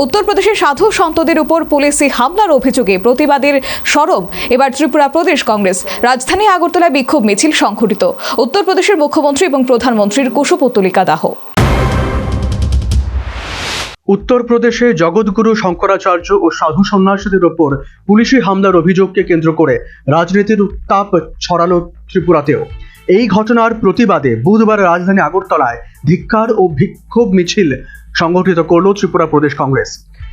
উত্তরপ্রদেশের সাধু সন্তদের উপর পুলিশি হামলার অভিযোগে প্রতিবাদের সরব এবার ত্রিপুরা প্রদেশ কংগ্রেস। রাজধানী আগরতলায় বিক্ষোভ মিছিল সংঘটিত। উত্তরপ্রদেশের মুখ্যমন্ত্রী এবং প্রধানমন্ত্রীর কুশপুত্তলিকা দাহ। উত্তরপ্রদেশে জগৎগুরু শঙ্করাচার্য ও সাধু সন্ন্যাসীদের ওপর পুলিশি হামলার অভিযোগকে কেন্দ্র করে রাজনীতির উত্তাপ ছড়ালো ত্রিপুরাতেও। এই ঘটনার প্রতিবাদে বুধবার রাজধানী আগরতলায় ধিক্কার ও বিক্ষোভ মিছিল সংগঠিত করল ত্রিপুরা প্রদেশ কংগ্রেস।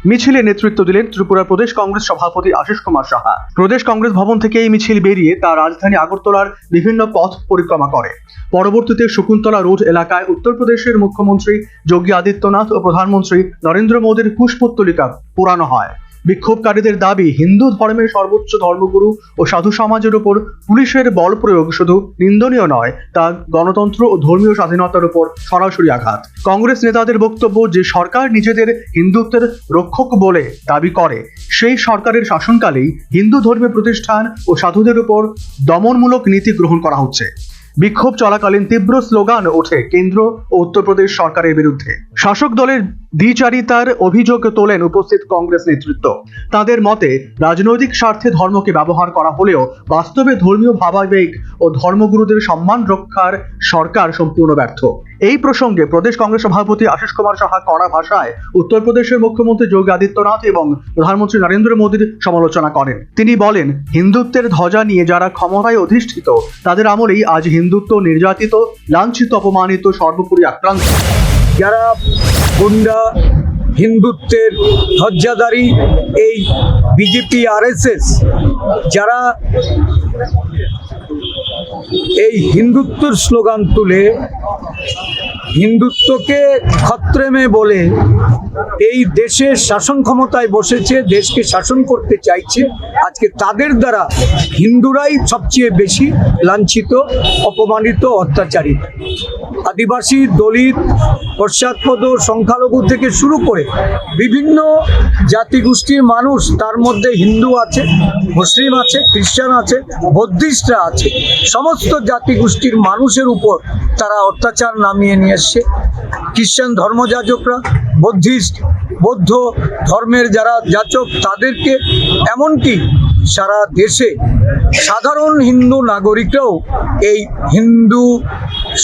মিছিলে নেতৃত্ব দিলেন ত্রিপুরা প্রদেশ কংগ্রেস সভাপতি আশিস কুমার সাহা। প্রদেশ কংগ্রেস ভবন থেকে এই মিছিল বেরিয়ে তা রাজধানী আগরতলার বিভিন্ন পথ পরিক্রমা করে। পরবর্তীতে শকুন্তলা রোড এলাকায় উত্তরপ্রদেশের মুখ্যমন্ত্রী যোগী আদিত্যনাথ ও প্রধানমন্ত্রী নরেন্দ্র মোদীর কুশপুত্তলিকা পোড়ানো হয়। বিক্ষোভকারীদের দাবি, হিন্দু ধর্মের সর্বোচ্চ ধর্মগুরু ও সাধু সমাজের উপর পুলিশের বল প্রয়োগ শুধু নিন্দনীয় নয়, তা গণতন্ত্র ও ধর্মীয় স্বাধীনতার উপর সরাসরি আঘাত। কংগ্রেস নেতাদের বক্তব্য, যে সরকার নিজেদের হিন্দুত্বের রক্ষক বলে দাবি করে, সেই সরকারের শাসনকালেই হিন্দু ধর্মীয় প্রতিষ্ঠান ও সাধুদের উপর দমনমূলক নীতি গ্রহণ করা হচ্ছে। বিক্ষোভ চলাকালীন তীব্র স্লোগান ওঠে কেন্দ্র ও উত্তরপ্রদেশ সরকারের বিরুদ্ধে। শাসক দলের দ্বিচারিতার অভিযোগ তোলেন উপস্থিত কংগ্রেস নেতৃত্ব। তাদের মতে, রাজনৈতিক স্বার্থে ধর্মকে ব্যবহার করা হলেও বাস্তবে ধর্মীয় ভাবাবেগ ও ধর্মগুরুদের সম্মান রক্ষার সরকার সম্পূর্ণ ব্যর্থ। এই প্রসঙ্গে প্রদেশ কংগ্রেস সভাপতি আশিস কুমার সাহা কড়া ভাষায় উত্তরপ্রদেশের মুখ্যমন্ত্রী যোগী আদিত্যনাথ এবং প্রধানমন্ত্রী নরেন্দ্র মোদীর সমালোচনা করেন। তিনি বলেন, হিন্দুত্বের ধ্বজা নিয়ে যারা ক্ষমতায় অধিষ্ঠিত, তাদের আমলেই আজ হিন্দুত্ব নির্যাতিত, লাঞ্ছিত, অপমানিত, সর্বোপরি আক্রান্ত। যারা গুন্ডা, হিন্দুত্বের ধ্বজাধারী এই বিজেপি আরএসএস, যারা এই হিন্দুত্বের স্লোগান তুলে হিন্দুত্বকে খত্রেমে বলে এই দেশের শাসন ক্ষমতায় বসেছে, দেশকে শাসন করতে চাইছে, আজকে তাদের দ্বারা হিন্দুরাই সবচেয়ে বেশি লাঞ্ছিত, অপমানিত, অত্যাচারিত। আদিবাসী, দলিত, পশ্চাৎপদ, সংখ্যালঘু থেকে শুরু করে বিভিন্ন জাতিগোষ্ঠীর মানুষ, তার মধ্যে হিন্দু আছে, মুসলিম আছে, খ্রিস্টান আছে, বৌদ্ধিস্টরা আছে, সমস্ত জাতিগোষ্ঠীর মানুষের উপর তারা অত্যাচার নামিয়ে নিয়ে এসছে। খ্রিস্টান ধর্মযাজকরা, বৌদ্ধ ধর্মের যারা যাচক, তাদেরকে, এমনকি সারা দেশে সাধারণ হিন্দু নাগরিকরাও এই হিন্দু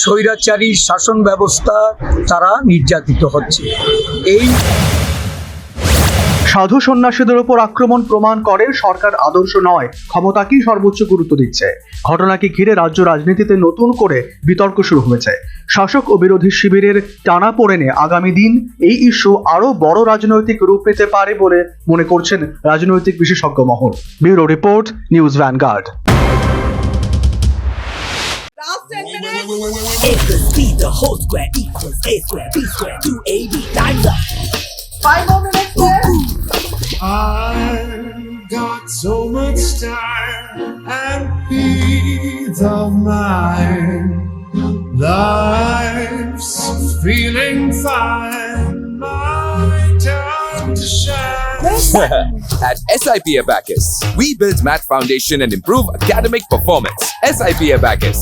স্বৈরাচারী শাসন ব্যবস্থা তারা নির্যাতিত হচ্ছে। এই সাধু সন্ন্যাসীদের উপর আক্রমণ প্রমাণ করে সরকার আদর্শ নয়, ক্ষমতাকেই সর্বোচ্চ গুরুত্ব দিচ্ছে। ঘটনাকে ঘিরে রাজ্য রাজনীতিতে নতুন করে বিতর্ক শুরু হয়েছে। শাসক ও বিরোধী শিবিরের টানাপোড়েনে আগামী দিন এই ইস্যু আরো বড় রাজনৈতিক রূপ পেতে পারে বলে মনে করছেন রাজনৈতিক বিশেষজ্ঞ মহল। Bureau report, news vanguard. Equals C, the whole square equals A square, B square, 2AB, time's up. 5 more minutes left. I've got so much time and peace of mind. Life's feeling fine. My time to shine. At SIP Abacus, we build math foundation and improve academic performance. SIP Abacus,